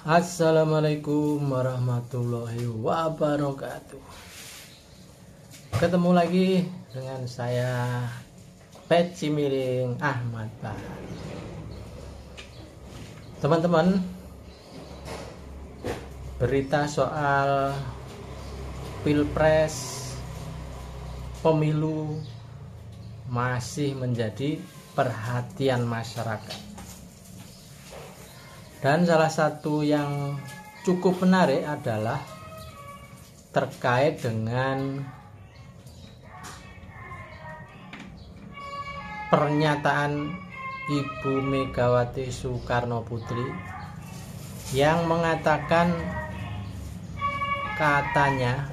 Assalamualaikum warahmatullahi wabarakatuh. Ketemu lagi dengan saya Peci Miring Ahmad Bah. Teman-teman, berita soal Pilpres pemilu masih menjadi perhatian masyarakat. Dan salah satu yang cukup menarik adalah terkait dengan pernyataan Ibu Megawati Soekarno Putri yang mengatakan katanya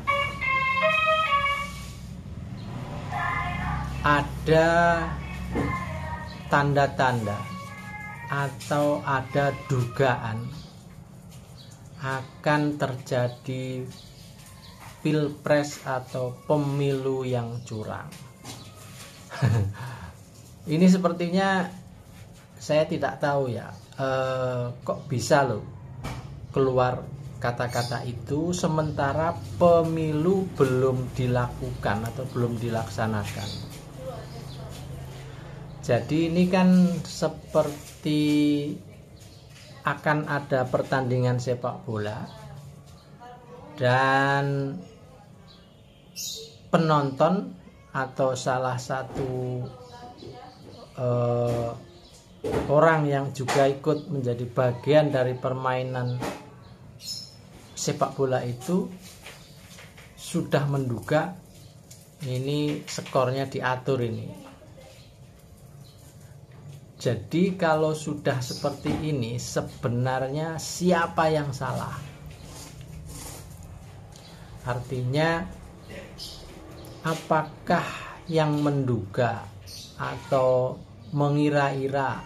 ada tanda-tanda atau ada dugaan akan terjadi pilpres atau pemilu yang curang. Ini sepertinya saya tidak tahu ya, kok bisa loh keluar kata-kata itu sementara pemilu belum dilakukan atau belum dilaksanakan. Jadi ini kan seperti akan ada pertandingan sepak bola dan penonton atau salah satu orang yang juga ikut menjadi bagian dari permainan sepak bola itu sudah menduga ini skornya diatur ini. Jadi kalau sudah seperti ini sebenarnya siapa yang salah? Artinya apakah yang menduga atau mengira-ira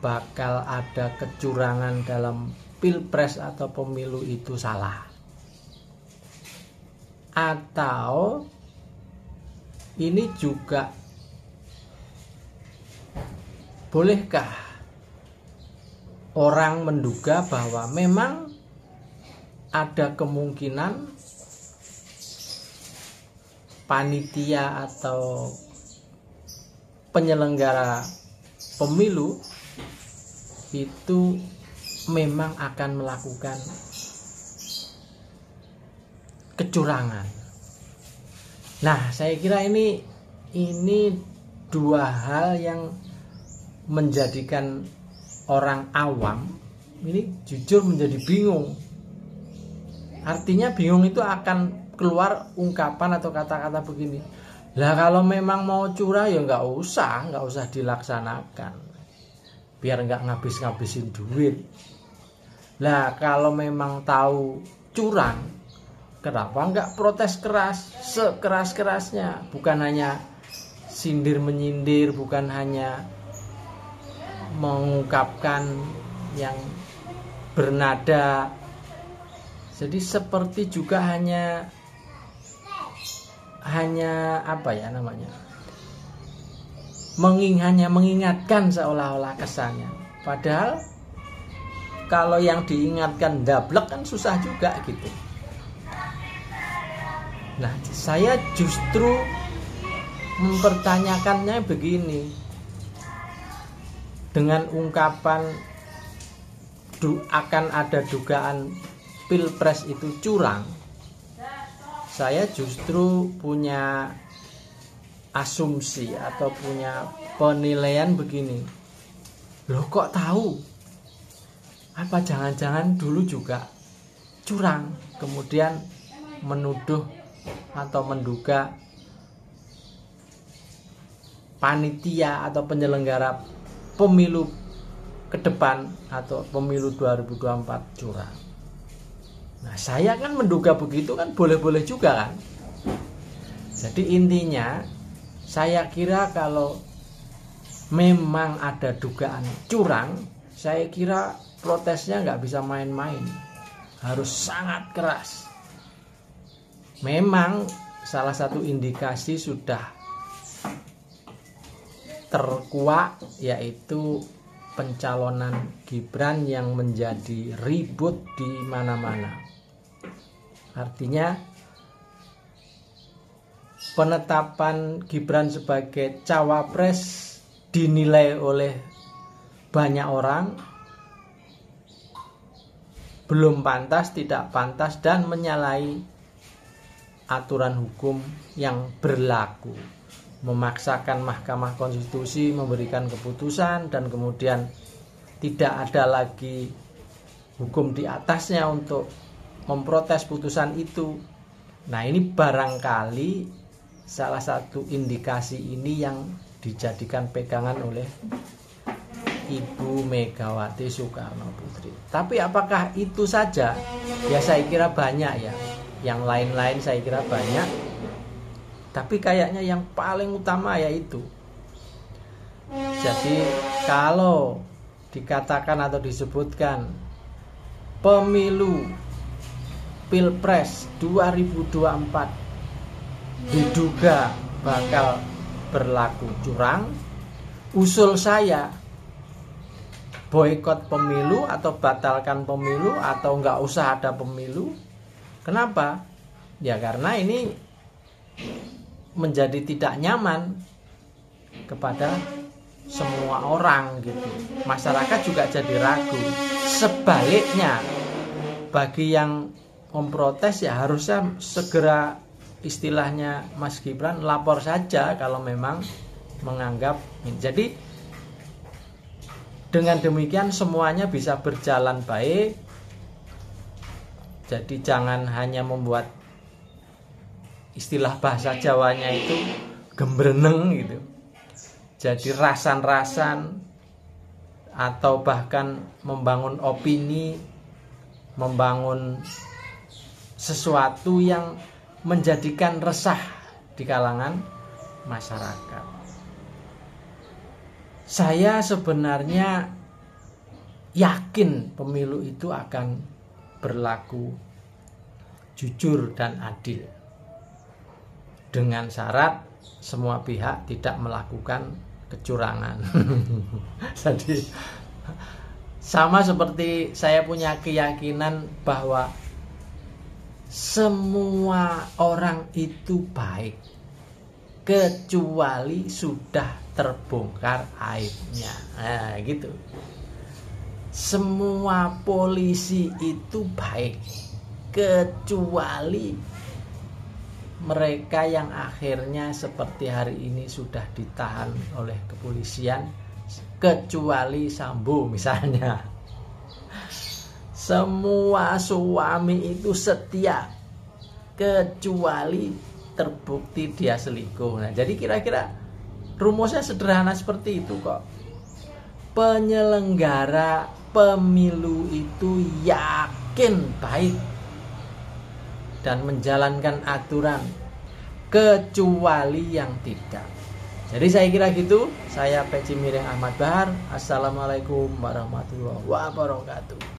bakal ada kecurangan dalam pilpres atau pemilu itu salah? Atau ini juga bolehkah orang menduga bahwa memang ada kemungkinan panitia atau penyelenggara pemilu itu memang akan melakukan kecurangan? Nah, saya kira ini dua hal yang menjadikan orang awam ini jujur menjadi bingung. Artinya bingung itu akan keluar ungkapan atau kata-kata begini, lah kalau memang mau curang ya nggak usah dilaksanakan, biar nggak ngabis-ngabisin duit. Lah kalau memang tahu curang, kenapa nggak protes keras sekeras-kerasnya, bukan hanya sindir menyindir, bukan hanya mengungkapkan yang bernada. Jadi seperti juga hanya apa ya namanya, hanya mengingatkan seolah-olah kesannya. Padahal kalau yang diingatkan dablek kan susah juga gitu. Nah, saya justru mempertanyakannya begini. Dengan ungkapan akan ada dugaan pilpres itu curang, saya justru punya asumsi atau punya penilaian begini. Loh, kok tahu? Apa jangan-jangan dulu juga curang, kemudian menuduh atau menduga panitia atau penyelenggara pemilu ke depan atau pemilu 2024 curang. Nah, saya kan menduga begitu kan boleh-boleh juga kan. Jadi intinya saya kira kalau memang ada dugaan curang, saya kira protesnya nggak bisa main-main, harus sangat keras. Memang salah satu indikasi sudah terkuak, yaitu pencalonan Gibran yang menjadi ribut di mana-mana. Artinya penetapan Gibran sebagai cawapres dinilai oleh banyak orang belum pantas, tidak pantas, dan menyalahi aturan hukum yang berlaku. Memaksakan Mahkamah Konstitusi memberikan keputusan dan kemudian tidak ada lagi hukum di atasnya untuk memprotes putusan itu. Nah, ini barangkali salah satu indikasi ini yang dijadikan pegangan oleh Ibu Megawati Soekarno Putri. Tapi apakah itu saja? Ya saya kira banyak ya. Yang lain-lain saya kira banyak. Tapi kayaknya yang paling utama yaitu. Jadi kalau dikatakan atau disebutkan pemilu Pilpres 2024 diduga bakal berlaku curang, usul saya boikot pemilu atau batalkan pemilu atau nggak usah ada pemilu. Kenapa? Ya karena ini menjadi tidak nyaman kepada semua orang gitu. Masyarakat juga jadi ragu. Sebaliknya, bagi yang memprotes ya harusnya segera, istilahnya Mas Gibran, lapor saja kalau memang menganggap. Jadi dengan demikian semuanya bisa berjalan baik. Jadi jangan hanya membuat istilah bahasa Jawanya itu gembreneng gitu. Jadi rasan-rasan atau bahkan membangun opini, membangun sesuatu yang menjadikan resah di kalangan masyarakat. Saya sebenarnya yakin pemilu itu akan berlaku jujur dan adil, dengan syarat semua pihak tidak melakukan kecurangan. Jadi sama seperti saya punya keyakinan bahwa semua orang itu baik kecuali sudah terbongkar aibnya. Nah, gitu. Semua polisi itu baik kecuali mereka yang akhirnya seperti hari ini sudah ditahan oleh kepolisian, kecuali Sambo misalnya. Semua suami itu setia kecuali terbukti dia selingkuh. Nah, jadi kira-kira rumusnya sederhana seperti itu kok. Penyelenggara pemilu itu yakin baik dan menjalankan aturan kecuali yang tidak. Jadi saya kira gitu. Saya Peci Miring Ahmad Bahar. Assalamualaikum warahmatullahi wabarakatuh.